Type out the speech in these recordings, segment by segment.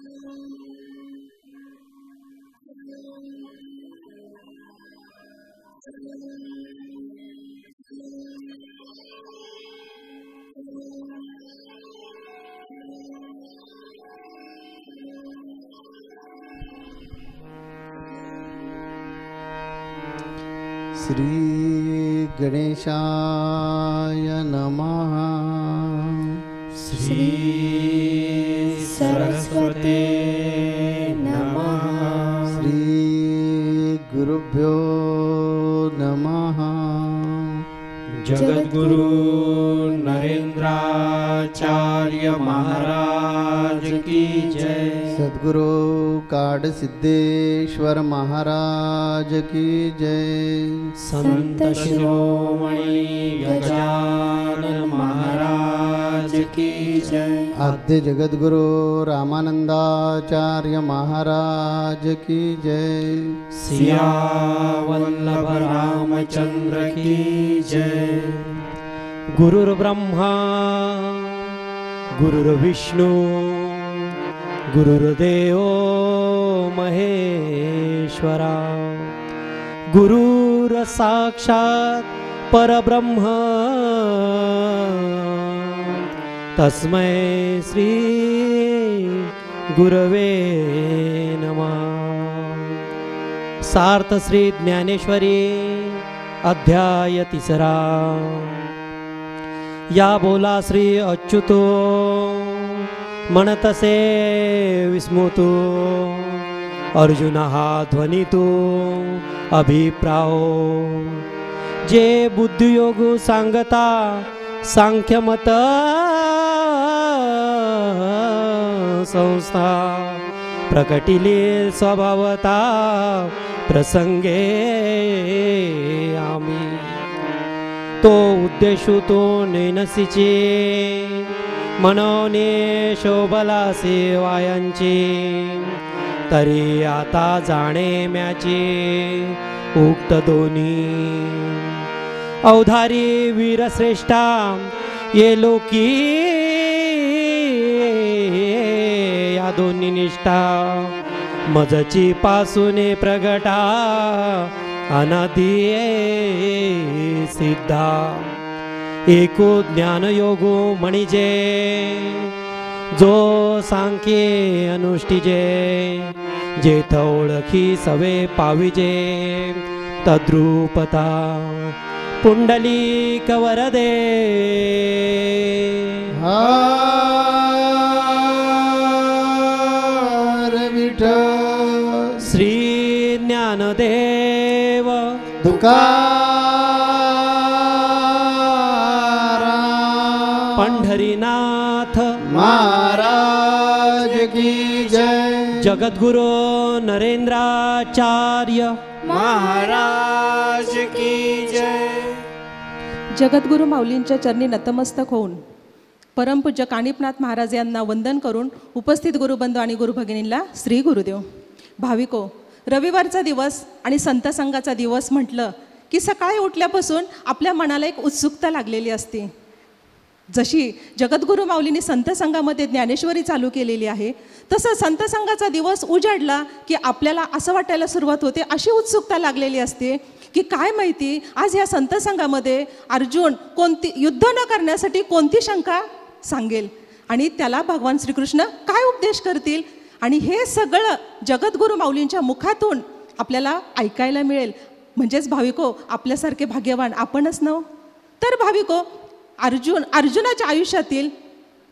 श्री गणेशाय नमः। श्री सरस्वते नमः। श्री गुरुभ्यो नमः। जगद्गुरु नरेंद्राचार्य महाराज की जय। सद्गुरु काड सिद्धेश्वर महाराज की जय। संत शिरोमणि गजानन महाराज की जय। आद्य जगद्गुरु रामानंदाचार्य महाराज की जय। सिया वल्लभ रामचंद्र की जय। गुरुर्ब्रह्मा गुरुर्विष्णु गुरुर्देव महेश्वरा। गुरुर साक्षात परब्रह्म तस्मै श्री गुरवे नमः। सार्थ श्री ज्ञानेश्वरी अध्याय 3। या बोला श्री अच्युतो म्हणतसे विस्मृतो। अर्जुन हा ध्वनितो अभिप्रायो। जे बुद्धियोग सांगता सांख्यमत संस्था। प्रकटिले स्वभावता प्रसंगे आम्ही। तो उद्देशू तो नैनसीचे मनवणे शोभला सेवायांचे। तरी आता जाणे म्याचे उक्त दोन्ही। अवधारी वीरश्रेष्ठा ये लोकी या दोन्ही निष्ठा। मजची पासूने प्रगटा अनादि सिद्धा। एको ज्ञान योगो म्हणजे जो सांख्ये अनुष्ठिजे। जेथ ओळखी सवे पाविजे तद्रूपता। पुंडलिक वरदे हर विठ्ठल। श्री ज्ञानदेव तुकाराम पंढरीनाथ महाराज की जय। जगद्गुरु नरेंद्राचार्य महाराज की जय। जगद्गुरु माऊलींच्या चरणी नतमस्तक होऊन परमपूज्य कानिपनाथ महाराज यांना वंदन करून उपस्थित गुरुबंधू आणि गुरुभगिनींना श्री गुरुदेव। भाविको, रविवारचा दिवस आणि संत संघाचा दिवस म्हटलं की सकाळी उठल्यापासून आपल्या मनाला एक उत्सुकता लागलेली असते। जशी जगद्गुरु माऊलींनी संत संघामध्ये ज्ञानेश्वरी चालू केलेली आहे, तसं संत संघाचा दिवस उजाडला की आपल्याला असं वाटायला सुरुवात होते, अशी उत्सुकता लागलेली असते की काय माहिती आज ह्या संत संघामध्ये अर्जुन कोणती युद्ध न करण्यासाठी कोणती शंका सांगेल आणि त्याला भगवान श्रीकृष्ण काय उपदेश करतील। आणि हे सगळं जगद्गुरु माऊलींच्या मुखातून आपल्याला ऐकायला मिळेल। म्हणजेच भाविको, आपल्यासारखे भाग्यवान आपणच नव तर भाविको, अर्जुनाच्या आयुष्यातील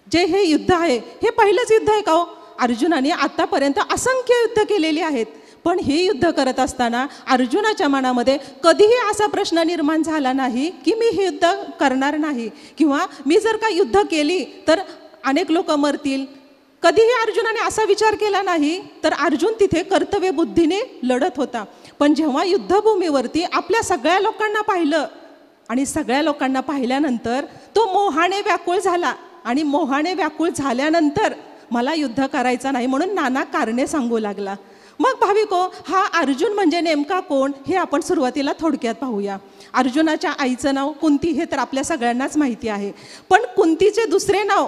जे हे युद्ध आहे हे पहिलंच युद्ध आहे का हो? अर्जुनाने आतापर्यंत असंख्य युद्ध केलेली आहेत, पण हे युद्ध करत असताना अर्जुनाच्या मनामध्ये कधीही असा प्रश्न निर्माण झाला नाही की मी हे युद्ध करणार नाही किंवा मी जर का युद्ध केली तर अनेक लोक मरतील। कधीही अर्जुनाने असा विचार केला नाही, तर अर्जुन तिथे कर्तव्य बुद्धीने लढत होता। पण जेव्हा युद्धभूमीवरती आपल्या सगळ्या लोकांना पाहिलं आणि सगळ्या लोकांना पाहिल्यानंतर तो मोहाने व्याकुळ झाला आणि मोहाने व्याकुळ झाल्यानंतर मला युद्ध करायचं नाही म्हणून नाना कारणे सांगू लागला। मग भाविको, हा अर्जुन म्हणजे नेमका कोण हे आपण सुरुवातीला थोडक्यात पाहूया। अर्जुनाच्या आईचं नाव कुंती हे तर आपल्या सगळ्यांनाच माहिती आहे, पण कुंतीचे दुसरे नाव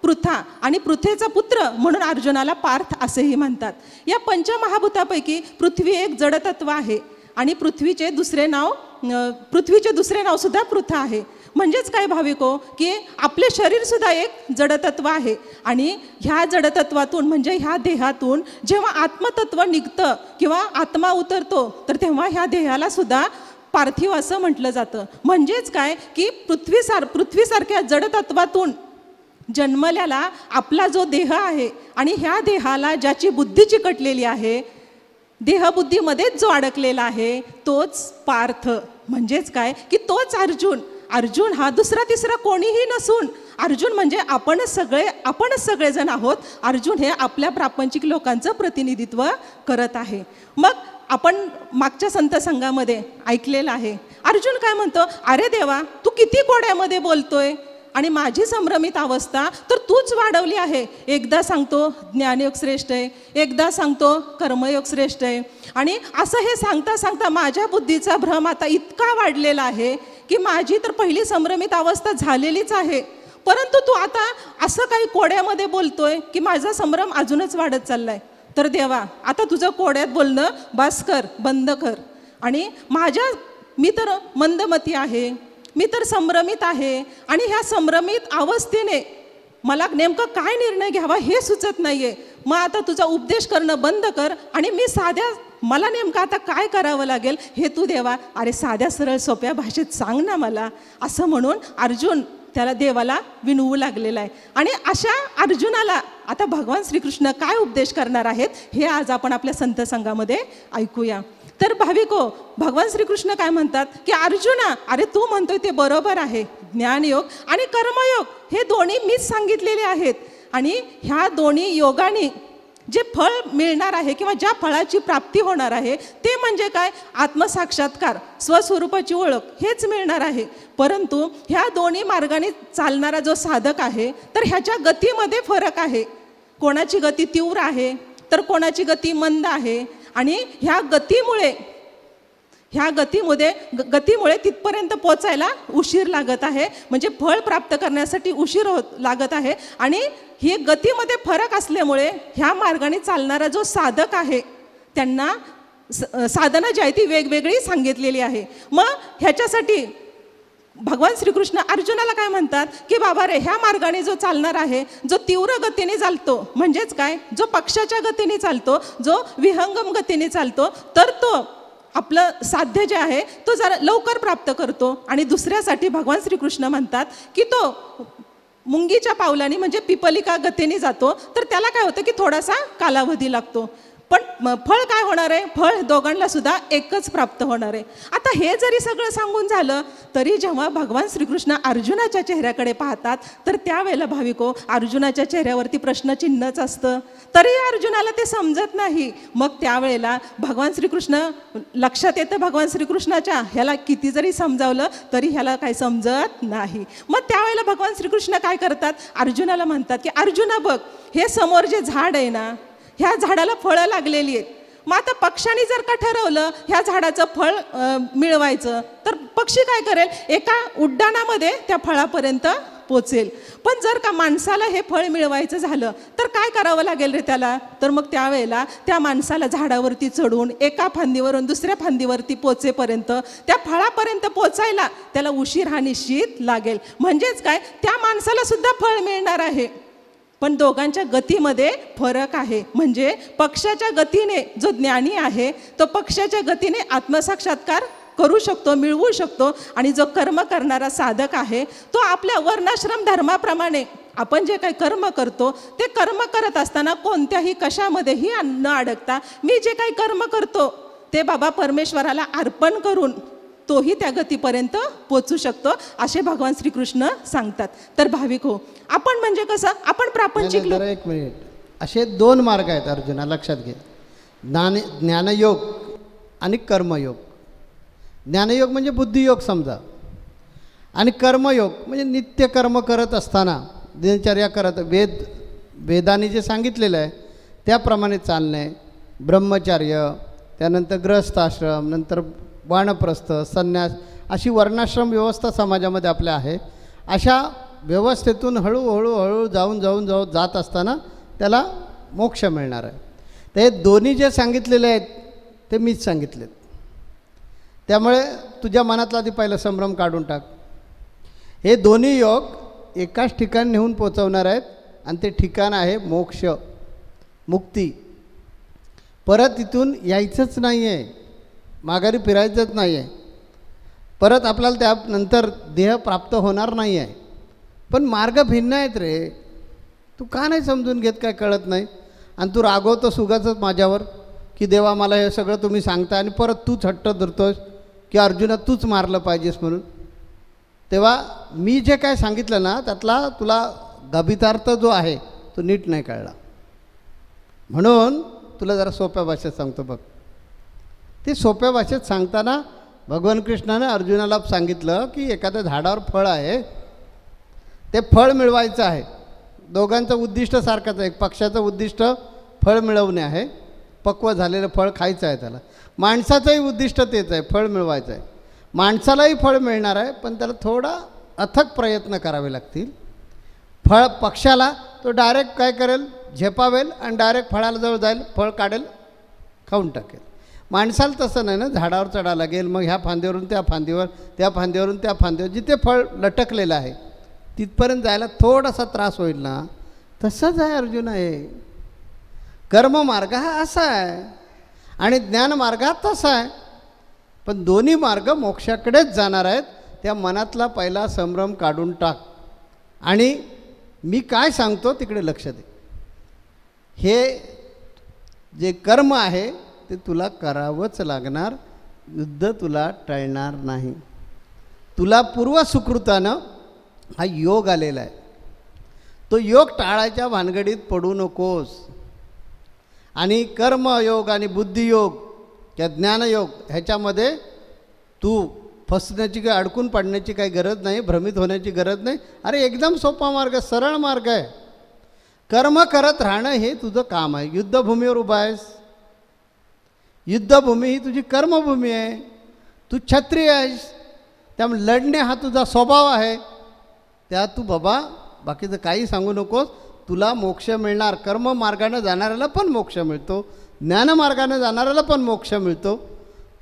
पृथा आणि पृथेचा पुत्र म्हणून अर्जुनाला पार्थ असेही म्हणतात. या पंचमहाभूतापैकी पृथ्वी एक जडतत्व आहे आणि पृथ्वीचे दुसरे नाव सुद्धा पृथा आहे. म्हणजेच काय भाविको, की आपले शरीर सुद्धा एक जडतत्व आहे आणि ह्या जडतत्वातून म्हणजे ह्या देहातून जेव्हा आत्मतत्व निघतं किंवा आत्मा उतरतो तर तेव्हा ह्या देहाला सुद्धा पार्थिव असं म्हटलं जातं. म्हणजेच काय, की पृथ्वीसारख्या जडतत्वातून जन्मल्याला आपला जो देह आहे आणि ह्या देहाला ज्याची बुद्धी चिकटलेली आहे, देहबुद्धीमध्येच जो अडकलेला आहे तोच पार्थ. म्हणजेच काय, की तोच अर्जुन हा दुसरा तिसरा कोणीही नसून अर्जुन म्हणजे आपणच सगळेजण आहोत. अर्जुन हे आपल्या प्रापंचिक लोकांचं प्रतिनिधित्व करत आहे. मग आपण मागच्या संत संघामध्ये ऐकलेलं आहे, अर्जुन काय म्हणतो, अरे देवा तू किती कोड्यामध्ये बोलतोय आणि माझी संभ्रमित अवस्था तर तूच वाढवली आहे. एकदा सांगतो ज्ञानयोग श्रेष्ठ आहे, एकदा सांगतो कर्मयोग श्रेष्ठ आहे आणि असं हे सांगता सांगता माझ्या बुद्धीचा भ्रम आता इतका वाढलेला आहे की माझी तर पहिली संभ्रमित अवस्था झालेलीच आहे, परंतु तू आता असं काही कोड्यामध्ये बोलतोय की माझा संभ्रम अजूनच वाढत चाललाय. तर देवा आता तुझं कोड्यात बोलणं बास कर, बंद कर. आणि मी तर मंदमती आहे, मी तर संभ्रमित आहे आणि ह्या संभ्रमित अवस्थेने मला नेमकं काय निर्णय घ्यावा हे सुचत नाहीये. मग आता तुझा उपदेश करणं बंद कर आणि मला नेमकं आता काय करावं लागेल हे तू देवा अरे साध्या सरळ सोप्या भाषेत सांग ना मला, असं म्हणून अर्जुन त्याला देवाला विनवू लागलेला आहे. आणि अशा अर्जुनाला आता भगवान श्रीकृष्ण काय उपदेश करणार आहेत हे आज आपण आपल्या संत संघामध्ये ऐकूया. तर भाविको, भगवान श्रीकृष्ण काय म्हणतात, की अर्जुना अरे तू म्हणतोय ते बरोबर आहे, ज्ञानयोग आणि कर्मयोग हे दोन्ही मीच सांगितलेले आहेत आणि ह्या दोन्ही योगाने जे फळ मिळणार आहे किंवा ज्या फळाची प्राप्ती होणार आहे ते म्हणजे काय, आत्मसाक्षात्कार, स्वस्वरूपाची ओळख हेच मिळणार आहे. परंतु ह्या दोन्ही मार्गाने चालणारा जो साधक आहे तर ह्याच्या गतीमध्ये फरक आहे. कोणाची गती तीव्र आहे तर कोणाची गती मंद आहे आणि ह्या गतीमुळे तिथपर्यंत पोचायला उशीर लागत आहे, म्हणजे फळ प्राप्त करण्यासाठी उशीर लागत आहे. आणि ही गतीमध्ये फरक असल्यामुळे ह्या मार्गाने चालणारा जो साधक आहे त्यांना साधना जी आहे ती वेगवेगळी सांगितलेली आहे. मग ह्याच्यासाठी भगवान श्रीकृष्ण अर्जुनाला काय म्हणतात, की बाबा रे ह्या मार्गाने जो चालणार आहे, जो तीव्र गतीने चालतो म्हणजेच काय, जो पक्षाच्या गतीने चालतो, जो विहंगम गतीने चालतो, तर तो आपलं साध्य जे आहे तो जरा लवकर प्राप्त करतो. आणि दुसऱ्यासाठी भगवान श्रीकृष्ण म्हणतात की तो मुंगीच्या पावलाने म्हणजे पिपलिका गतीने जातो, तर त्याला काय होतं की थोडासा कालावधी लागतो. पण फळ काय होणार आहे, फळ दोघांना सुद्धा एकच प्राप्त होणार आहे. आता हे जरी सगळं सांगून झालं तरी जेव्हा भगवान श्रीकृष्ण अर्जुनाच्या चेहऱ्याकडे पाहतात तर त्यावेळेला भाविको अर्जुनाच्या चेहऱ्यावरती प्रश्नचिन्हच असतं, तरी अर्जुनाला ते समजत नाही. मग त्यावेळेला भगवान श्रीकृष्ण लक्षात येतं, भगवान श्रीकृष्णाच्या ह्याला किती जरी समजावलं तरी ह्याला काही समजत नाही. मग त्यावेळेला भगवान श्रीकृष्ण काय करतात, अर्जुनाला म्हणतात की अर्जुना बघ, हे समोर जे झाड आहे ना, ह्या झाडाला फळं लागलेली आहेत. मग आता पक्ष्याने जर का ठरवलं ह्या झाडाचं फळ मिळवायचं तर पक्षी काय करेल, एका उड्डाणामध्ये त्या फळापर्यंत पोचेल. पण जर का माणसाला हे फळ मिळवायचं झालं तर काय करावं लागेल रे त्याला, तर मग त्यावेळेला त्या माणसाला झाडावरती चढून एका फांदीवरून दुसऱ्या फांदीवरती पोचेपर्यंत त्या फळापर्यंत पोचायला त्याला उशीर हा निश्चित लागेल. म्हणजेच काय, त्या माणसाला सुद्धा फळ मिळणार आहे पण दोघांच्या गतीमध्ये फरक आहे. म्हणजे पक्षाच्या गतीने जो ज्ञानी आहे तो पक्षाच्या गतीने आत्मसाक्षात्कार करू शकतो, मिळवू शकतो. आणि जो कर्म करणारा साधक आहे तो आपल्या वर्णाश्रम धर्माप्रमाणे आपण जे काही कर्म करतो ते कर्म करत असताना कोणत्याही कशामध्येही न अडकता मी जे काही कर्म करतो ते बाबा परमेश्वराला अर्पण करून तोही त्या गतीपर्यंत पोचू शकतो, असे भगवान श्रीकृष्ण सांगतात. तर भाविक हो, आपण म्हणजे कसं, आपण प्रापंचिक लोक. एक मिनिट, असे दोन मार्ग आहेत अर्जुना, लक्षात घे. ज्ञानयोग आणि कर्मयोग. ज्ञानयोग म्हणजे बुद्धियोग समजा, आणि कर्मयोग म्हणजे नित्य कर्म करत असताना दिनचर्या करत वेदांनी जे सांगितलेलं आहे त्याप्रमाणे चालणे, ब्रह्मचर्य, त्यानंतर गृहस्थाश्रम, नंतर वानप्रस्थ, संन्यास, अशी वर्णाश्रम व्यवस्था समाजामध्ये आपल्या आहे. अशा व्यवस्थेतून हळूहळू जाऊन जात असताना त्याला मोक्ष मिळणार आहे. ते दोन्ही जे सांगितलेले आहेत ते मीच सांगितलेत. त्यामुळे तुझ्या मनातला आधी पहिला संभ्रम काढून टाक. हे दोन्ही योग एकाच ठिकाणी नेऊन पोचवणार आहेत आणि ते ठिकाण आहे मोक्ष, मुक्ती. परत इथून यायचंच नाही आहे, माघारी फिरायचंच नाही आहे, परत आपल्याला त्यानंतर देह प्राप्त होणार नाही आहे. पण मार्ग भिन्न आहेत रे. तू का नाही समजून घेत, काय कळत नाही. आणि तू रागवतो सुगाचंच माझ्यावर की देवा मला हे सगळं तुम्ही सांगता आणि परत तूच हट्ट धरतोस की अर्जुना तूच मारलं पाहिजेस म्हणून. तेव्हा मी जे काय सांगितलं ना त्यातला तुला गभितार्थ जो आहे तो नीट नाही कळला. म्हणून तुला जरा सोप्या भाषेत सांगतो बघ. ते सोप्या भाषेत सांगताना भगवान कृष्णाने अर्जुनाला सांगितलं की एखाद्या झाडावर फळ आहे, ते फळ मिळवायचं आहे. दोघांचं उद्दिष्ट सारखंच आहे. एक पक्षाचं उद्दिष्ट फळ मिळवणे आहे, पक्व झालेलं फळ खायचं आहे त्याला. माणसाचंही उद्दिष्ट तेच आहे, फळ मिळवायचं आहे. माणसालाही फळ मिळणार आहे, पण त्याला थोडा अथक प्रयत्न करावे लागतील. फळ पक्षाला तो डायरेक्ट काय करेल, झेपावेल आणि डायरेक्ट फळाला जवळ जाईल, फळ काढेल, खाऊन टाकेल. माणसाला तसं नाही ना, झाडावर चढावं लागेल, मग ह्या फांदीवरून त्या फांदीवर, त्या फांदीवरून त्या फांदीवर, जिथे फळ लटकलेलं आहे तिथपर्यंत जायला थोडासा त्रास होईल ना. तसंच आहे अर्जुन. आहे कर्ममार्ग हा असा आहे आणि ज्ञानमार्ग हा तसा आहे. पण दोन्ही मार्ग मोक्षाकडेच जाणार आहेत. त्या मनातला पहिला संभ्रम काढून टाक आणि मी काय सांगतो तिकडे लक्ष दे. हे जे कर्म आहे ते तुला करावंच लागणार. युद्ध तुला टळणार नाही. तुला पूर्वसुकृतानं हा योग आलेला आहे. तो योग टाळायच्या भानगडीत पडू नकोस. आणि कर्मयोग आणि बुद्धियोग किंवा ज्ञानयोग ह्याच्यामध्ये तू फसण्याची काही, अडकून पडण्याची काही गरज नाही, भ्रमित होण्याची गरज नाही. अरे एकदम सोपा मार्ग, सरळ मार्ग आहे. कर्म करत राहणं हे तुझं काम आहे. युद्धभूमीवर उभा आहेस, युद्धभूमी ही तुझी कर्मभूमी आहे. तू क्षत्रिय आहेस, त्यामुळे लढणे हा तुझा स्वभाव आहे. त्या तू बाबा बाकीचं काही सांगू नकोस. तुला मोक्ष मिळणार. कर्ममार्गानं जाणाऱ्याला पण मोक्ष मिळतो, ज्ञानमार्गानं जाणाऱ्याला पण मोक्ष मिळतो.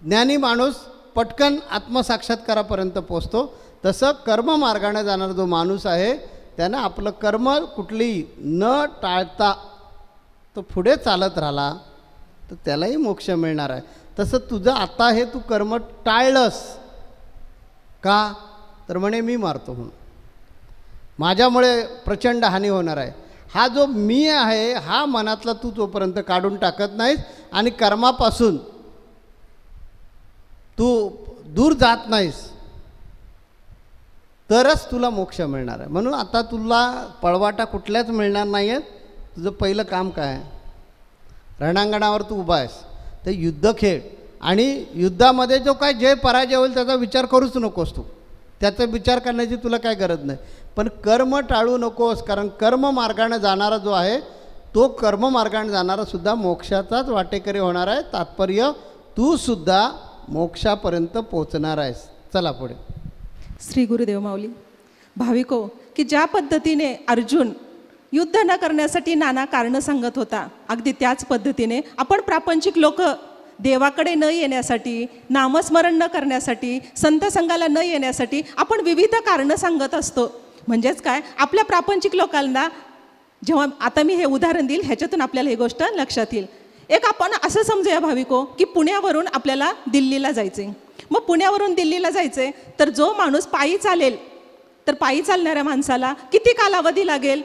ज्ञानी माणूस पटकन आत्मसाक्षात्कारापर्यंत पोचतो. तसं कर्ममार्गाने जाणारा जो माणूस आहे त्यानं आपलं कर्म कुठलीही न टाळता तो पुढे चालत राहिला तर त्यालाही मोक्ष मिळणार आहे. तसं तुझं आता हे तू कर्म टाळलंस का, तर म्हणे मी मारतो म्हणून, माझ्यामुळे प्रचंड हानी होणार आहे. हा जो मी आहे हा मनातला तू तोपर्यंत काढून टाकत नाहीस आणि कर्मापासून तू दूर जात नाहीस तरच तुला मोक्ष मिळणार आहे. म्हणून आता तुला पळवाटा कुठल्याच मिळणार नाही आहे. तुझं पहिलं काम काय आहे, रणांगणावर तू उभा आहेस तर युद्ध खेळ. आणि युद्धामध्ये जो काय जय पराजय होईल त्याचा विचार करूच नकोस. तू त्याचा विचार करण्याची तुला काय गरज नाही. पण कर्म टाळू नकोस, कारण कर्ममार्गाने जाणारा जो आहे तो कर्ममार्गाने जाणारा सुद्धा मोक्षाचाच वाटेकरी होणार आहे. तात्पर्य तू सुद्धा मोक्षापर्यंत पोचणार आहेस. चला पुढे. श्री गुरुदेव माऊली. भाविको, की ज्या पद्धतीने अर्जुन युद्ध न करण्यासाठी नाना कारणं सांगत होता, अगदी त्याच पद्धतीने आपण प्रापंचिक लोक देवाकडे न येण्यासाठी, नामस्मरण न करण्यासाठी, संत संघाला न येण्यासाठी आपण विविध कारणं सांगत असतो. म्हणजेच काय, आपल्या प्रापंचिक लोकांना जेव्हा आता मी हे उदाहरण देईल ह्याच्यातून आपल्याला ही गोष्ट लक्षात येईल. एक आपण असं समजूया भाविको, की पुण्यावरून आपल्याला दिल्लीला जायचे. मग पुण्यावरून दिल्लीला जायचे तर जो माणूस पायी चालेल तर पायी चालणाऱ्या माणसाला किती कालावधी लागेल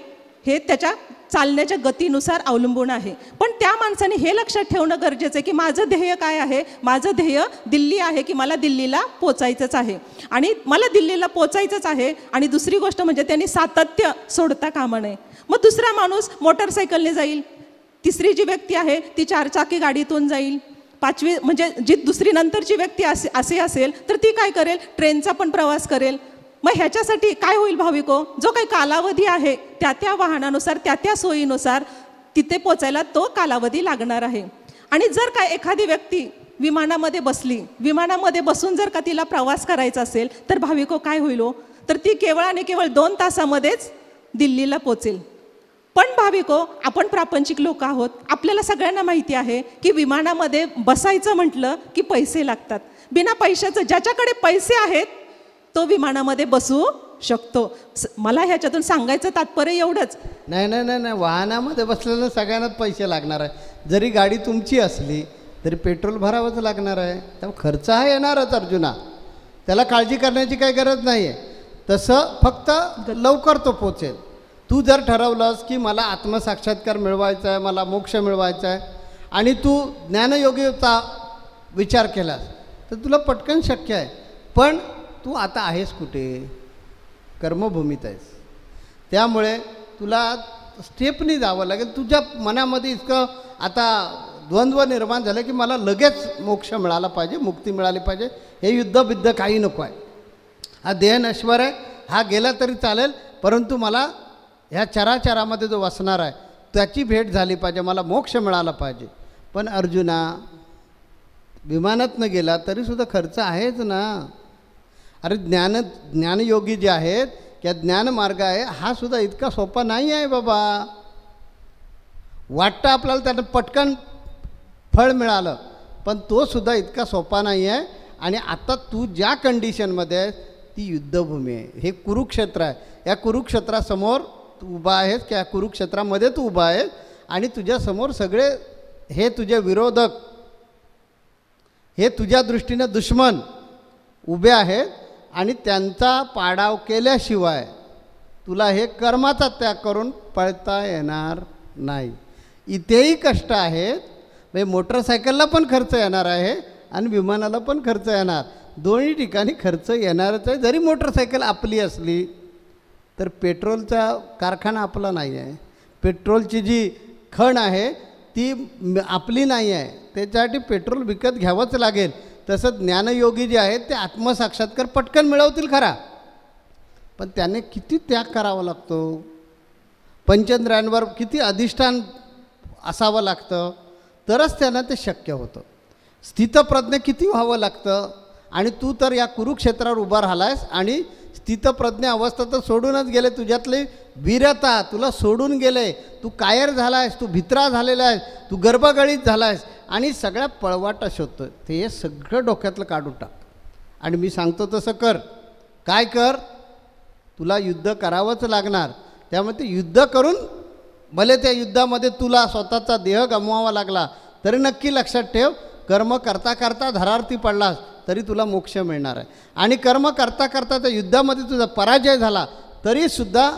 हे त्याच्या चालण्याच्या गतीनुसार अवलंबून आहे. पण त्या माणसाने हे लक्षात ठेवणं गरजेचं आहे की माझं ध्येय काय आहे. माझं ध्येय दिल्ली आहे, की मला दिल्लीला पोचायचंच आहे आणि मला दिल्लीला पोचायचंच आहे. आणि दुसरी गोष्ट म्हणजे त्यांनी सातत्य सोडता कामा नये. मग दुसरा माणूस मोटरसायकलने जाईल, तिसरी जी व्यक्ती आहे ती चारचाकी गाडीतून जाईल, पाचवी म्हणजे जी दुसरी नंतरची व्यक्ती असे असेल तर ती काय करेल, ट्रेनचा पण प्रवास करेल. मग ह्याच्यासाठी काय होईल भाविको, जो काही कालावधी आहे त्या त्या वाहनानुसार, त्या त्या सोयीनुसार तिथे पोचायला तो कालावधी लागणार आहे. आणि जर काय एखादी व्यक्ती विमानामध्ये बसली, विमानामध्ये बसून जर का तिला प्रवास करायचा असेल तर भाविको काय होईल, तर ती केवळ आणि केवळ 2 तासामध्येच दिल्लीला पोचेल. पण भाविको, आपण प्रापंचिक लोक आहोत. आपल्याला सगळ्यांना माहिती आहे की विमानामध्ये बसायचं म्हटलं की पैसे लागतात. बिना पैशाचं, ज्याच्याकडे पैसे आहेत तो विमानामध्ये बसू शकतो. मला ह्याच्यातून सांगायचं तात्पर्य एवढंच. नाही, वाहनामध्ये बसलेलं सगळ्यांनाच पैसे लागणार आहे. जरी गाडी तुमची असली तरी पेट्रोल भरावंच लागणार आहे. त्यामुळे खर्च हा येणारच अर्जुना, त्याला काळजी करण्याची काही गरज नाही आहे. तसं फक्त लवकर तो पोचेल. तू जर ठरवलंस की मला आत्मसाक्षात्कार मिळवायचा आहे, मला मोक्ष मिळवायचा आहे, आणि तू ज्ञानयोगीचा विचार केलास तर तुला पटकन शक्य आहे. पण तू आता आहेस कुठे? कर्मभूमीत आहेस. त्यामुळे तुला स्टेपनी जावं लागेल. तुझ्या मनामध्ये इतकं आता द्वंद्व निर्माण झालं की मला लगेच मोक्ष मिळाला पाहिजे, मुक्ती मिळाली पाहिजे, हे युद्ध काही नको आहे. हा देह नश्वर आहे, हा गेला तरी चालेल, परंतु मला ह्या चराचरामध्ये जो वसणार आहे त्याची भेट झाली पाहिजे, मला मोक्ष मिळाला पाहिजे. पण अर्जुना, विमानातनं गेला तरीसुद्धा खर्च आहेच ना. अरे ज्ञानयोगी जे आहेत किंवा ज्ञानमार्ग आहे हा सुद्धा इतका सोपा नाही आहे बाबा. वाटतं आपल्याला त्यानं पटकन फळ मिळालं, पण तो सुद्धा इतका सोपा नाही आहे. आणि आता तू ज्या कंडिशनमध्ये आहेस ती युद्धभूमी आहे. हे कुरुक्षेत्र आहे. या कुरुक्षेत्रासमोर तू उभा आहेस, की या कुरुक्षेत्रामध्ये तू उभा आहेस, आणि तुझ्यासमोर सगळे हे तुझे विरोधक, हे तुझ्या दृष्टीनं दुश्मन उभे आहेत. आणि त्यांचा पाडाव केल्याशिवाय तुला हे कर्माचा त्याग करून पळता येणार नाही. इथेही कष्ट आहेत. म्हणजे मोटरसायकलला पण खर्च येणार आहे आणि विमानाला पण खर्च येणार. दोन्ही ठिकाणी खर्च येणारच आहे. जरी मोटरसायकल आपली असली तर पेट्रोलचा कारखाना आपला नाही आहे. पेट्रोलची जी खण आहे ती आपली नाही आहे. त्याच्यासाठी पेट्रोल विकत घ्यावंच लागेल. तसं ज्ञानयोगी जे आहेत ते आत्मसाक्षात्कार पटकन मिळवतील खरा, पण त्याने किती त्याग करावा लागतो, पंचेंद्रियांवर किती अधिष्ठान असावं लागतं, तरच त्यांना ते शक्य होतं. स्थितप्रज्ञ किती व्हावं लागतं. आणि तू तर या कुरुक्षेत्रावर उभा राहिलायस आणि स्थितप्रज्ञ अवस्था तर सोडूनच गेले. तुझ्यातली वीरता तुला सोडून गेले. तू कायर झाला आहेस, तू भित्रा झालेला आहेस, तू गर्भगळीत झाला आहेस आणि सगळ्या पळवाटा शोधतो. ते हे सगळं डोक्यातलं काढून टाक आणि मी सांगतो तसं कर. काय कर? तुला युद्ध करावंच लागणार. त्यामुळे ते युद्ध करून भले त्या युद्धामध्ये तुला स्वतःचा देह गमवावा लागला तरी नक्की लक्षात ठेव, कर्म करता करता धरार्थी पडलास तरी तुला मोक्ष मिळणार आहे. आणि कर्म करता करता त्या युद्धामध्ये तुझा पराजय झाला तरीसुद्धा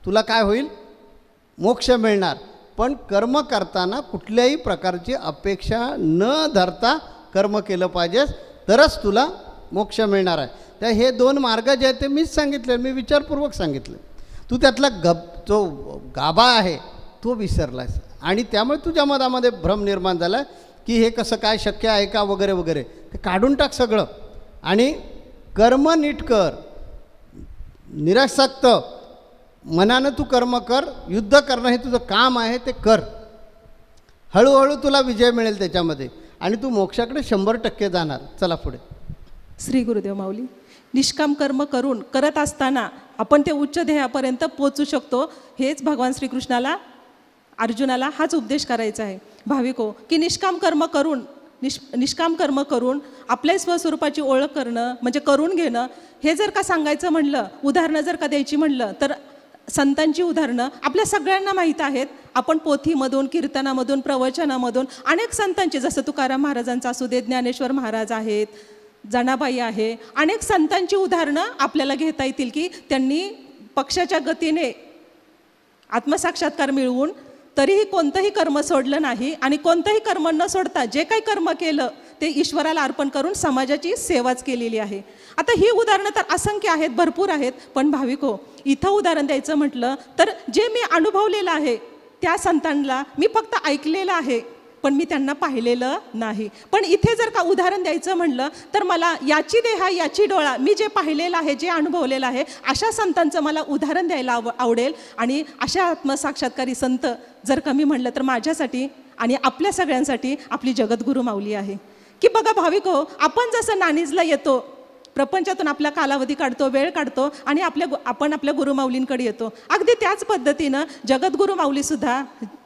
तुला काय होईल? मोक्ष मिळणार. पण कर्म करताना कुठल्याही प्रकारची अपेक्षा न धरता कर्म केलं पाहिजेस, तरच तुला मोक्ष मिळणार आहे. त्या हे 2 मार्ग जे आहेत ते मीच सांगितले, मी विचारपूर्वक सांगितले. तू त्यातला जो गाभा आहे तो विसरलास आणि त्यामुळे तुझ्या मनामध्ये भ्रम निर्माण झाला की हे कसं काय शक्य आहे का वगैरे वगैरे. ते काढून टाक सगळं आणि कर्म नीट कर. निरासक्त मनानं तू कर्म कर. युद्ध करणं हे तुझं काम आहे, ते कर. हळूहळू तुला विजय मिळेल त्याच्यामध्ये आणि तू मोक्षाकडे 100% जाणार. चला पुढे. श्री गुरुदेव माऊली. निष्काम कर्म करत असताना आपण ते उच्च ध्येयापर्यंत पोचू शकतो. हेच भगवान श्रीकृष्णाला अर्जुनाला हाच उपदेश करायचा आहे. भाविको, की निष्काम कर्म करून आपल्या स्वस्वरूपाची ओळख करणं म्हणजे करून घेणं. हे जर का सांगायचं म्हणलं, उदाहरणं जर का द्यायची म्हणलं, तर संतांची उदाहरणं आपल्या सगळ्यांना माहीत आहेत. आपण पोथीमधून, कीर्तनामधून, प्रवचनामधून अनेक संतांची, जसं तुकाराम महाराजांचा असू दे, ज्ञानेश्वर महाराज आहेत, जनाबाई आहे, अनेक संतांची उदाहरणं आपल्याला घेता येतील की त्यांनी पक्षाच्या गतीने आत्मसाक्षात्कार मिळवून तरीही कोणतंही कर्म सोडलं नाही आणि कोणतंही कर्म न सोडता जे काही कर्म केलं ते ईश्वराला अर्पण करून समाजाची सेवाच केलेली आहे. आता ही उदाहरणं तर असंख्य आहेत, भरपूर आहेत. पण भाविको, इथं उदाहरण द्यायचं म्हटलं तर जे मी अनुभवलेलं आहे त्या संतांना मी फक्त ऐकलेलं आहे, पण मी त्यांना पाहिलेलं नाही. पण इथे जर का उदाहरण द्यायचं म्हणलं तर मला याची देहा याची डोळा, मी जे पाहिलेलं आहे, जे अनुभवलेलं आहे, अशा संतांचं मला उदाहरण द्यायला आवडेल. आणि अशा आत्मसाक्षात्कारी संत जर कमी म्हणलं तर माझ्यासाठी आणि आपल्या सगळ्यांसाठी आपली जगद्गुरू माऊली आहे. की बघा भाविको, आपण जसं नाणीजला येतो प्रपंचातून आपला कालावधी काढतो, वेळ काढतो आणि आपण आपल्या गुरुमाऊलींकडे येतो. अगदी त्याच पद्धतीनं जगद्गुरू माऊलीसुद्धा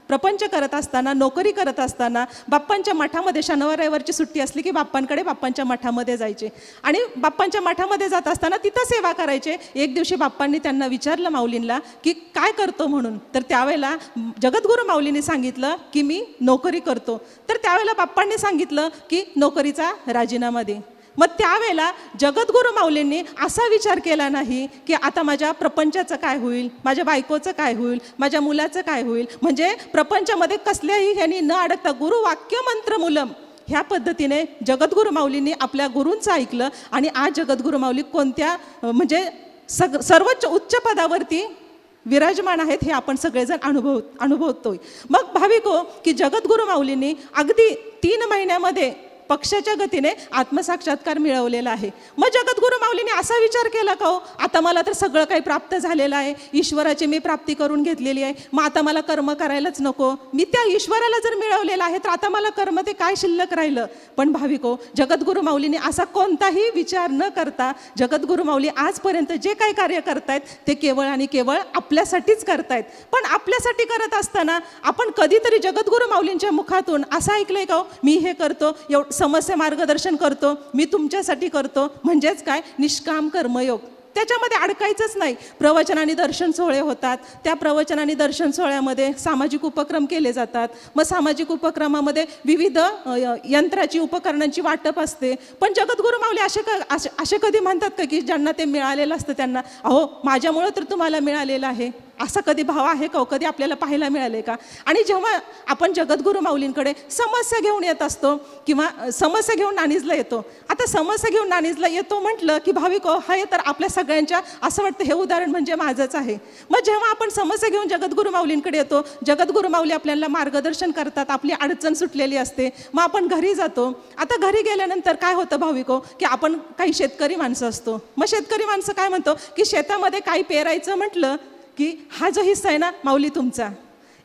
प्रपंच करत असताना, नोकरी करत असताना बाप्पांच्या मठामध्ये शनिवार रविवारची सुट्टी असली की बाप्पांकडे बाप्पांच्या मठामध्ये जायचे आणि बाप्पांच्या मठामध्ये जात असताना तिथं सेवा करायचे. एक दिवशी बाप्पांनी त्यांना विचारलं माऊलींना की काय करतो म्हणून. तर त्यावेळेला जगद्गुरू माऊलींनी सांगितलं की मी नोकरी करतो. तर त्यावेळेला बाप्पांनी सांगितलं की नोकरीचा राजीनामा दे. मग त्यावेळेला जगद्गुरू माऊलींनी असा विचार केला नाही की आता माझ्या प्रपंचाचं काय होईल, माझ्या बायकोचं काय होईल, माझ्या मुलाचं काय होईल. म्हणजे प्रपंचामध्ये कसल्याही ह्यांनी न अडकता गुरु वाक्य मंत्र मूलम ह्या पद्धतीने जगद्गुरू माऊलींनी आपल्या गुरूंचं ऐकलं आणि आज जगद्गुरू माऊली कोणत्या म्हणजे सर्वोच्च उच्च पदावरती विराजमान आहेत हे आपण सगळेजण अनुभवतोय. मग भाविको की जगद्गुरू माऊलींनी अगदी 3 महिन्यामध्ये पक्षाच्या गतीने आत्मसाक्षात्कार मिळवलेला आहे. मग जगद्गुरू माऊलीने असा विचार केला का हो, आता मला तर सगळं काही प्राप्त झालेलं आहे, ईश्वराची मी प्राप्ती करून घेतलेली आहे, मग आता मला कर्म करायलाच नको, मी त्या ईश्वराला जर मिळवलेलं आहे तर आता मला कर्म ते काय शिल्लक राहिलं. पण भाविको जगद्गुरू माऊलीने असा कोणताही विचार न करता जगद्गुरू माऊली आजपर्यंत जे काही कार्य करतायत ते केवळ आणि केवळ आपल्यासाठीच करतायत. पण आपल्यासाठी करत असताना आपण कधीतरी जगद्गुरू माऊलींच्या मुखातून असं ऐकलंय का हो, मी हे करतो, समस्या मार्गदर्शन करतो, मी तुमच्यासाठी करतो, म्हणजेच काय निष्काम कर्मयोग. त्याच्यामध्ये अडकायचंच नाही. प्रवचन आणि दर्शन सोहळे होतात, त्या प्रवचन आणि दर्शन सोहळ्यामध्ये सामाजिक उपक्रम केले जातात. मग सामाजिक उपक्रमामध्ये विविध यंत्राची उपकरणांची वाटप असते. पण जगद्गुरू माऊली असे कधी म्हणतात का की ज्यांना ते मिळालेलं असतं त्यांना अहो माझ्यामुळं तर तुम्हाला मिळालेलं आहे, असा कधी भाव आहे का, कधी आपल्याला पाहायला मिळाले का. आणि जेव्हा आपण जगद्गुरू माऊलींकडे समस्या घेऊन येत असतो किंवा समस्या घेऊन नाणीजला येतो, आता समस्या घेऊन नाणीजला येतो म्हटलं की भाविक हे तर आपल्या सगळ्यांच्या असं वाटतं हे उदाहरण म्हणजे माझंच आहे. मग जेव्हा आपण समस्या घेऊन जगद्गुरू माऊलींकडे येतो, जगद्गुरू माऊली आपल्याला मार्गदर्शन करतात, आपली अडचण सुटलेली असते, मग आपण घरी जातो. आता घरी गेल्यानंतर काय होतं भाविको की आपण काही शेतकरी माणसं असतो. मग शेतकरी माणसं काय म्हणतो की शेतामध्ये काही पेरायचं म्हटलं की हा जो हिस्सा आहे ना माऊली तुमचा.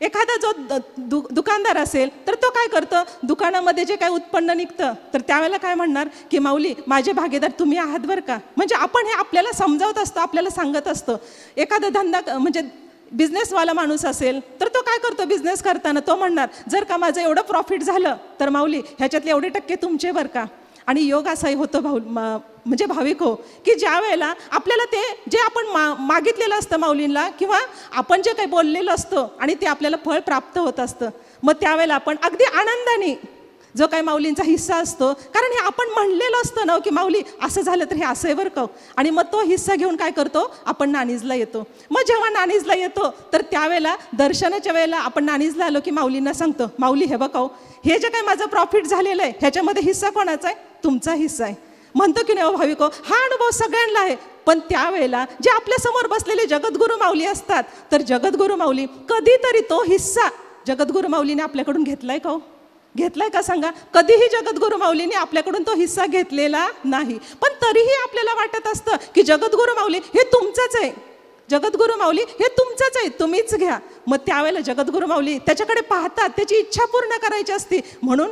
एखादा जो दुकानदार असेल तर तो काय करतो, दुकानामध्ये जे काय उत्पन्न निघतं तर त्यावेळेला काय म्हणणार की माऊली माझे भागीदार तुम्ही आहात बरं का. म्हणजे आपण हे आपल्याला समजावत असतो, आपल्याला सांगत असतो. एखादा धंदा म्हणजे बिझनेसवाला माणूस असेल तर तो काय करतो, बिझनेस करताना तो म्हणणार जर का माझं एवढं प्रॉफिट झालं तर माऊली ह्याच्यातले एवढे टक्के तुमचे बरं का. आणि योग असाही होतो म्हणजे भाविक हो की ज्या वेळेला आपल्याला ते जे आपण मागितलेलं असतं माऊलींना किंवा आपण जे काही बोललेलं असतं आणि ते आपल्याला फळ प्राप्त होत असतं, मग त्यावेळेला आपण अगदी आनंदाने जो काही माऊलींचा हिस्सा असतो, कारण हे आपण म्हणलेलं असतं ना की माऊली असं झालं तर हे असं आहे बरं का, आणि मग तो हिस्सा घेऊन काय करतो आपण नाणीजला येतो. मग जेव्हा नाणीजला येतो तर त्यावेळेला दर्शनाच्या वेळेला आपण नाणीजला आलो की माऊलींना सांगतो माऊली हे बघा हे जे काही माझं प्रॉफिट झालेलं आहे ह्याच्यामध्ये हिस्सा कोणाचा आहे, तुमचा हिस्सा आहे. म्हणतो की नाही भाविको, हा अनुभव सगळ्यांना आहे. पण त्यावेळेला जे आपल्या समोर बसलेले जगद्गुरू माऊली असतात तर जगद्गुरू माऊली कधीतरी तो हिस्सा जगद्गुरू माऊलीने आपल्याकडून घेतलाय का, घेतलाय का सांगा. कधीही जगद्गुरू माऊलीने आपल्याकडून तो हिस्सा घेतलेला नाही. पण तरीही आपल्याला वाटत असतं की जगद्गुरू माऊली हे तुमचंच आहे, जगद्गुरू माऊली हे तुमचंच आहे, तुम्हीच घ्या. मग त्यावेळेला जगद्गुरू माऊली त्याच्याकडे पाहतात, त्याची इच्छा पूर्ण करायची असते. म्हणून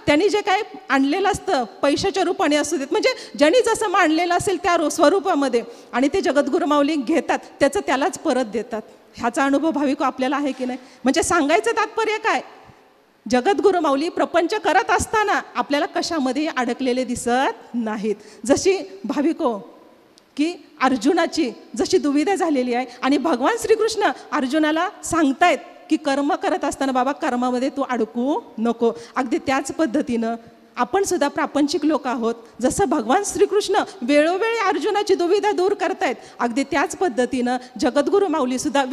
त्यांनी जे काय आणलेलं असतं पैशाच्या रूपाने असू देत, म्हणजे ज्यांनी जसं मांडलेलं असेल त्या स्वरूपामध्ये, आणि ते जगद्गुरू माऊली घेतात, त्याचं त्यालाच परत देतात. ह्याचा अनुभव भाविक आपल्याला आहे की नाही. म्हणजे सांगायचं तात्पर्य काय, जगद्गुरू माऊली प्रपंच करत असताना आपल्याला कशामध्ये अडकलेले दिसत नाहीत. जशी भाविको की अर्जुनाची जशी दुविधा झालेली आहे आणि भगवान श्रीकृष्ण अर्जुनाला सांगतायत की कर्म करत असताना बाबा कर्मामध्ये तू अडकू नको, अगदी त्याच पद्धतीनं आपण सुद्धा प्रापंचिक लोक आहोत. जसं भगवान श्रीकृष्ण वेळोवेळी अर्जुनाची दुविधा दूर करतायत, अगदी त्याच पद्धतीनं जगद्गुरू माऊली सुद्धा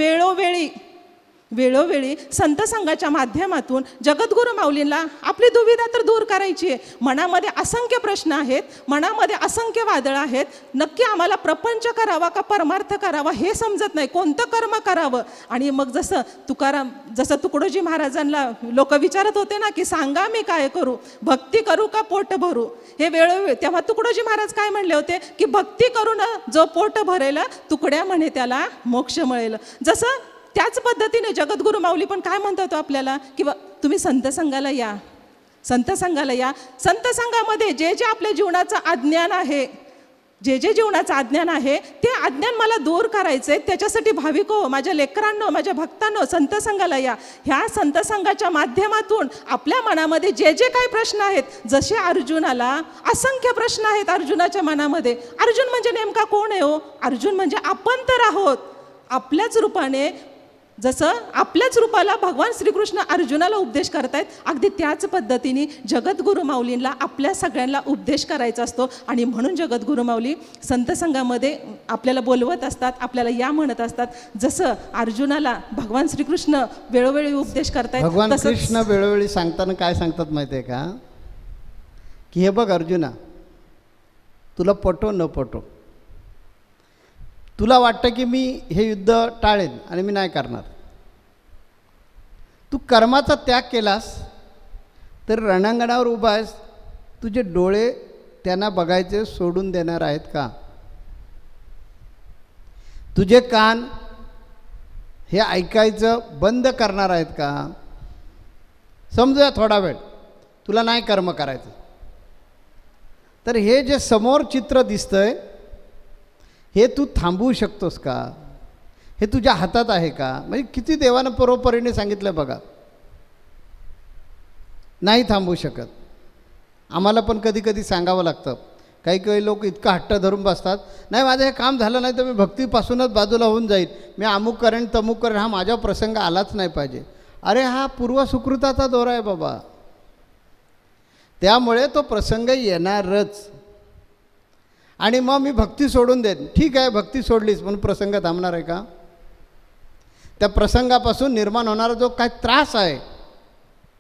वेळोवेळी संत संघाच्या माध्यमातून जगद्गुरू माऊलींना आपली दुविधा तर दूर करायची आहे. मनामध्ये असंख्य प्रश्न आहेत, मनामध्ये असंख्य वादळ आहेत. नक्की आम्हाला प्रपंच करावा का परमार्थ करावा हे समजत नाही, कोणतं कर्म करावं. आणि मग जसं तुकडोजी महाराजांना लोक विचारत होते ना की सांगा मी काय करू, भक्ती करू का पोट भरू. हे वेळोवेळी तेव्हा तुकडोजी महाराज काय म्हणले होते की भक्ती करून जो पोट भरेल तुकड्या म्हणे त्याला मोक्ष मिळेल. जसं त्याच पद्धतीने जगद्गुरू माऊली पण काय म्हणतात आपल्याला की तुम्ही संत संघाला या, संत संघाला या. संत संघामध्ये जे जे आपल्या जीवनाचं अज्ञान आहे, जे जीवनाचं अज्ञान आहे ते अज्ञान मला दूर करायचं आहे. त्याच्यासाठी भाविको, माझ्या लेकरांनो, माझ्या भक्तांनो, संत संघाला या. ह्या संत संघाच्या माध्यमातून आपल्या मनामध्ये जे काही प्रश्न आहेत, जसे अर्जुनाला असंख्य प्रश्न आहेत अर्जुनाच्या मनामध्ये. अर्जुन म्हणजे नेमका कोण आहे हो? अर्जुन म्हणजे आपण तर आहोत. आपल्याच रूपाने, जसं आपल्याच रूपाला भगवान श्रीकृष्ण अर्जुनाला उपदेश करतायत, अगदी त्याच पद्धतीने जगद्गुरू माऊलींना आपल्या सगळ्यांना उपदेश करायचा असतो. आणि म्हणून जगद्गुरू माऊली संत संघामध्ये आपल्याला बोलवत असतात, आपल्याला या म्हणत असतात. जसं अर्जुनाला भगवान श्रीकृष्ण वेळोवेळी उपदेश करतायत, भगवान कृष्ण वेळोवेळी सांगताना काय सांगतात माहिती आहे का? की हे बघ अर्जुना, तुला पटो न पटो, तुला वाटतं की मी हे युद्ध टाळेन आणि मी नाही करणार. तू कर्माचा त्याग केलास तर रणांगणावर उभा आहेस, तुझे डोळे त्यांना बघायचे सोडून देणार आहेत का? तुझे कान हे ऐकायचं बंद करणार आहेत का? समजूया थोडा वेळ तुला नाही कर्म करायचं, तर हे जे समोर चित्र दिसतंय हे तू थांबवू शकतोस का? हे तुझ्या हातात आहे का? म्हणजे किती देवानं परोपरीने सांगितलं बघा. नाही थांबवू शकत. आम्हाला पण कधी कधी सांगावं लागतं. काही काही लोक इतका हट्ट धरून बसतात, नाही माझं हे काम झालं नाही तर मी भक्तीपासूनच बाजूला होऊन जाईल, मी अमुक करेन तमुक करेन, हा माझा प्रसंग आलाच नाही पाहिजे. अरे हा पूर्वसुकृताचा दोरा आहे बाबा, त्यामुळे तो प्रसंग येणारच. आणि मग मी भक्ती सोडून देईन, ठीक आहे भक्ती सोडलीस म्हणून प्रसंग थांबणार आहे का? त्या प्रसंगापासून निर्माण होणारा जो काय त्रास आहे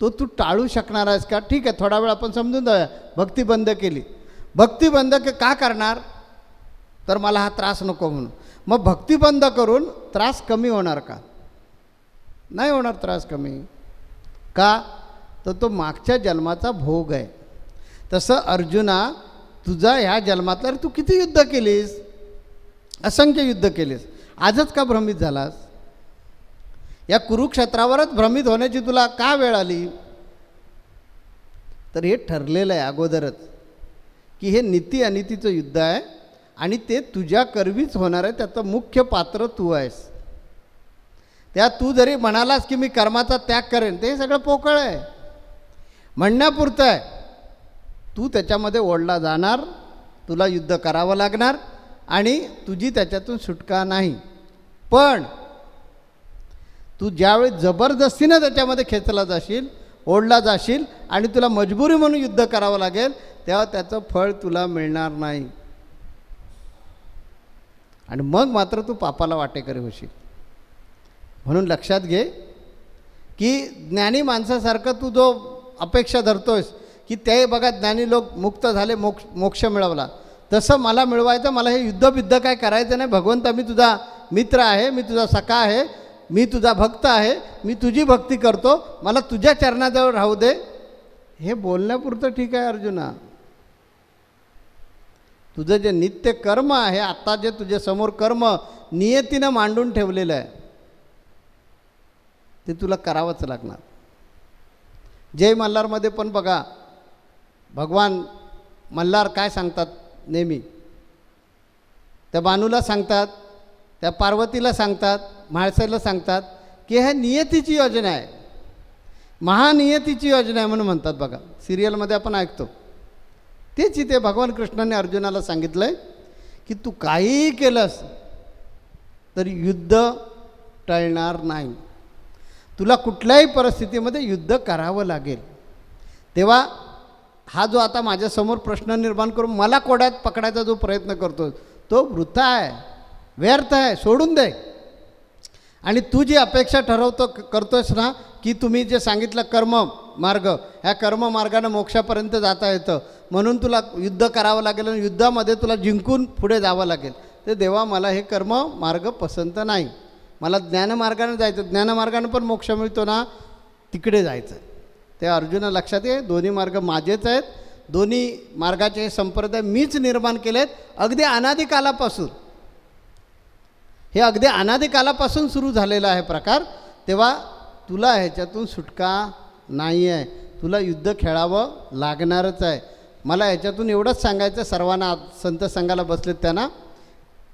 तो तू टाळू शकणार आहेस का? ठीक आहे थोडा वेळ आपण समजून जाऊया, भक्ती बंद केली. भक्ती बंद का करणार? तर मला हा त्रास नको म्हणून. मग भक्ती बंद करून त्रास कमी होणार का? नाही होणार त्रास कमी. का? तर तो मागच्या जन्माचा भोग आहे. तसं अर्जुना, तुझा ह्या जन्मातला तू किती युद्ध केलीस? असंख्य युद्ध केलीस. आजच का भ्रमित झालास? या कुरुक्षेत्रावरच भ्रमित होण्याची तुला का वेळ आली? तर हे ठरलेलं आहे अगोदरच की हे नीती अनितीचं युद्ध आहे आणि ते तुझ्या करवीच होणार आहे. त्याचं मुख्य पात्र तू आहेस. त्या तू जरी म्हणालास की मी कर्माचा त्याग करेन, ते सगळं पोकळ आहे, म्हणण्यापुरतं आहे. तू त्याच्यामध्ये ओढला जाणार, तुला युद्ध करावं लागणार आणि तुझी त्याच्यातून सुटका नाही. पण तू ज्यावेळी जबरदस्तीनं त्याच्यामध्ये खेचला जाशील, ओढला जाशील आणि तुला मजबुरी म्हणून युद्ध करावं लागेल, तेव्हा त्याचं फळ तुला मिळणार नाही. आणि मग मात्र तू पापाला वाटेकरी होशील. म्हणून लक्षात घे की ज्ञानी माणसासारखं तू जो अपेक्षा धरतोयस की ते बघा ज्ञानी लोक मुक्त झाले, मोक्ष मिळवला, तसं मला मिळवायचं, मला हे युद्धबिद्ध काय करायचं नाही. भगवंता मी तुझा मित्र आहे, मी तुझा सखा आहे, मी तुझा भक्त आहे, मी तुझी भक्ती करतो, मला तुझ्या चरणाजवळ राहू दे, हे बोलण्यापुरतं ठीक आहे अर्जुना. तुझं जे नित्य कर्म आहे, आता जे तुझ्या समोर कर्म नियतीनं मांडून ठेवलेलं आहे ते तुला करावंच लागणार. जय मल्हारमध्ये पण बघा भगवान मल्हार काय सांगतात नेहमी, त्या बानूला सांगतात, त्या पार्वतीला सांगतात, म्हाळसाईला सांगतात की हे नियतीची योजना आहे, महानियतीची योजना आहे म्हणून म्हणतात बघा. सिरियलमध्ये आपण ऐकतो तेच इथे भगवान कृष्णाने अर्जुनाला सांगितलं आहे की तू काहीही केलंस तर युद्ध टळणार नाही. तुला कुठल्याही परिस्थितीमध्ये युद्ध करावं लागेल. तेव्हा हा जो आता माझ्यासमोर प्रश्न निर्माण करून मला कोड्यात पकडायचा जो प्रयत्न करतो तो वृथा आहे, व्यर्थ आहे, सोडून दे. आणि तू जी अपेक्षा करतोयस ना की तुम्ही जे सांगितलं कर्म मार्ग, ह्या कर्ममार्गानं मोक्षापर्यंत जाता येतं म्हणून तुला युद्ध करावं लागेल आणि युद्धामध्ये तुला जिंकून पुढे जावं लागेल, ते देवा मला हे कर्म मार्ग पसंत नाही, मला ज्ञानमार्गानं जायचं. ज्ञानमार्गानं पण मोक्ष मिळतो ना, तिकडे जायचं. ते अर्जुन लक्षात ये, दोन्ही मार्ग माझेच आहेत, दोन्ही मार्गाचे हे संप्रदाय मीच निर्माण केले आहेत अगदी अनादिकालापासून. हे अगदी अनादिकालापासून सुरू झालेला आहे प्रकार. तेव्हा तुला ह्याच्यातून सुटका नाही आहे, तुला युद्ध खेळावं लागणारच आहे. मला याच्यातून एवढंच सांगायचं सर्वांना, संत संघाला बसलेत त्यांना,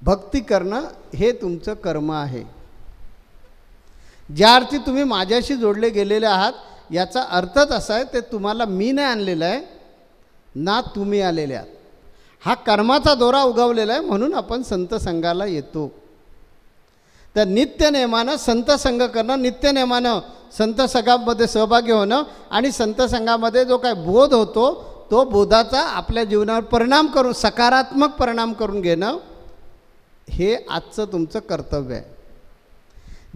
भक्ती करणं हे तुमचं कर्म आहे. ज्या अर्थी तुम्ही माझ्याशी जोडले गेलेले आहात याचा अर्थच असा आहे, ते तुम्हाला मी नाही आणलेलं आहे ना तुम्ही आलेले आहात. हा कर्माचा दोरा उगवलेला आहे, म्हणून आपण संत संघाला येतो. तर नित्यनेमानं संत संघ करणं, नित्यनेमानं संत संघामध्ये सहभागी होणं आणि संत संघामध्ये जो काय बोध होतो तो बोधाचा आपल्या जीवनावर परिणाम करून, सकारात्मक परिणाम करून घेणं हे आजचं तुमचं कर्तव्य आहे.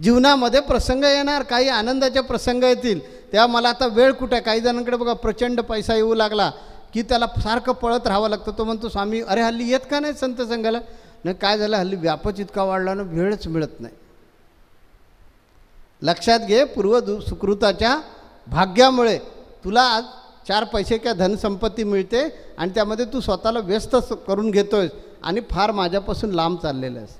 जीवनामध्ये प्रसंग येणार, काही आनंदाचे प्रसंग येतील, तेव्हा मला आता वेळ कुठे आहे. काही जणांकडे बघा प्रचंड पैसा येऊ लागला की त्याला सारखं पळत राहावं लागतं. तो म्हणतो स्वामी अरे हल्ली येत का नाही संत संघाला? नाही, काय झालं हल्ली व्यापच इतका वाढला ना, वेळच मिळत नाही. लक्षात घे, सुकृताच्या भाग्यामुळे तुला आज 4 पैसे किंवा धनसंपत्ती मिळते आणि त्यामध्ये तू स्वतःला व्यस्त करून घेतोयस आणि फार माझ्यापासून लांब चाललेलं आहेस.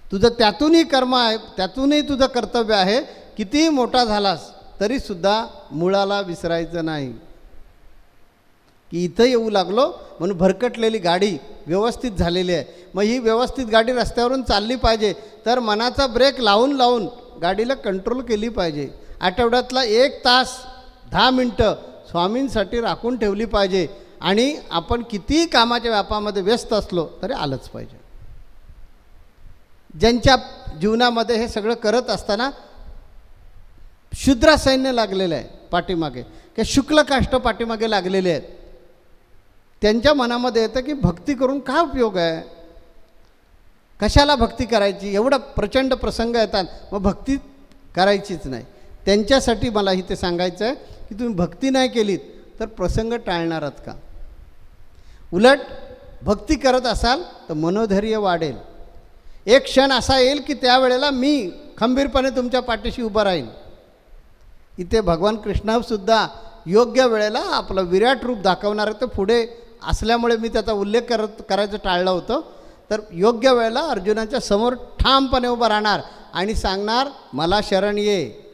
तुझं त्यातूनही कर्म आहे, त्यातूनही तुझं कर्तव्य आहे. कितीही मोठा झालास तरीसुद्धा मुळाला विसरायचं नाही. की इथं येऊ लागलो म्हणून भरकटलेली गाडी व्यवस्थित झालेली आहे. मग ही व्यवस्थित गाडी रस्त्यावरून चालली पाहिजे, तर मनाचा ब्रेक लावून लावून गाडीला कंट्रोल केली पाहिजे. आठवड्यातला 1 तास 10 मिनटं स्वामींसाठी राखून ठेवली पाहिजे. आणि आपण कितीही कामाच्या व्यापामध्ये व्यस्त असलो तरी आलंच पाहिजे. ज्यांच्या जीवनामध्ये हे सगळं करत असताना शूद्र सैन्य लागलेलं आहे पाठीमागे, की शुक्ल काष्ट पाठीमागे लागलेले आहेत, त्यांच्या मनामध्ये येतं की भक्ती करून काय उपयोग आहे, कशाला भक्ती करायची, एवढा प्रचंड प्रसंग येतात मग भक्ती करायचीच नाही. त्यांच्यासाठी मला इथे सांगायचं आहे की तुम्ही भक्ती नाही केलीत तर प्रसंग टाळणार आहात का? उलट भक्ती करत असाल तर मनोधैर्य वाढेल. एक क्षण असा येईल की त्यावेळेला मी खंबीरपणे तुमच्या पाठीशी उभं राहीन. इथे भगवान कृष्णसुद्धा योग्य वेळेला आपलं विराट रूप दाखवणार आहे. तर पुढे असल्यामुळे मी त्याचा उल्लेख करायचं टाळलं होतं. तर योग्य वेळेला अर्जुनाच्या समोर ठामपणे उभं राहणार आणि सांगणार मला शरण ये,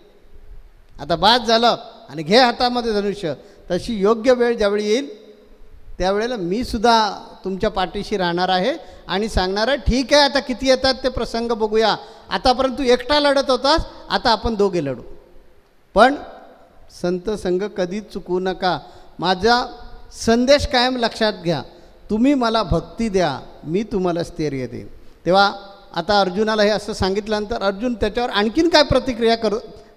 आता बाद झालं आणि घे हातामध्ये धनुष्य. तशी योग्य वेळ ज्यावेळी येईल त्यावेळेला मी सुद्धा तुमच्या पाठीशी राहणार आहे आणि सांगणार आहे ठीक आहे, आता किती येतात ते प्रसंग बघूया. आतापर्यंत तू एकटा लढत होतास, आता आपण दोघे लढू. पण संत संघ कधीच चुकवू नका. माझा संदेश कायम लक्षात घ्या. तुम्ही मला भक्ती द्या, मी तुम्हाला स्थैर्य देईन. तेव्हा आता अर्जुनाला हे असं सांगितल्यानंतर अर्जुन त्याच्यावर आणखीन काय प्रतिक्रिया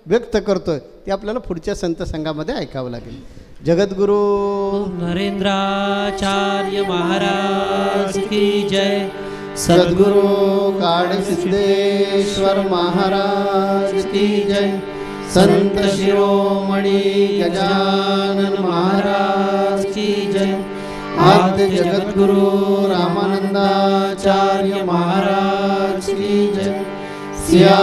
व्यक्त करतोय ते आपल्याला पुढच्या संत संघामध्ये ऐकावं लागेल. जगद्गुरु नरेंद्राचार्य महाराज की जय. सद्गुरु काळसिद्धेश्वर महाराज की जय. संत शिरोमणी गजानन महाराज की जय. आद्य जगद्गुरु रामानंदाचार्य महाराज की जय. सिया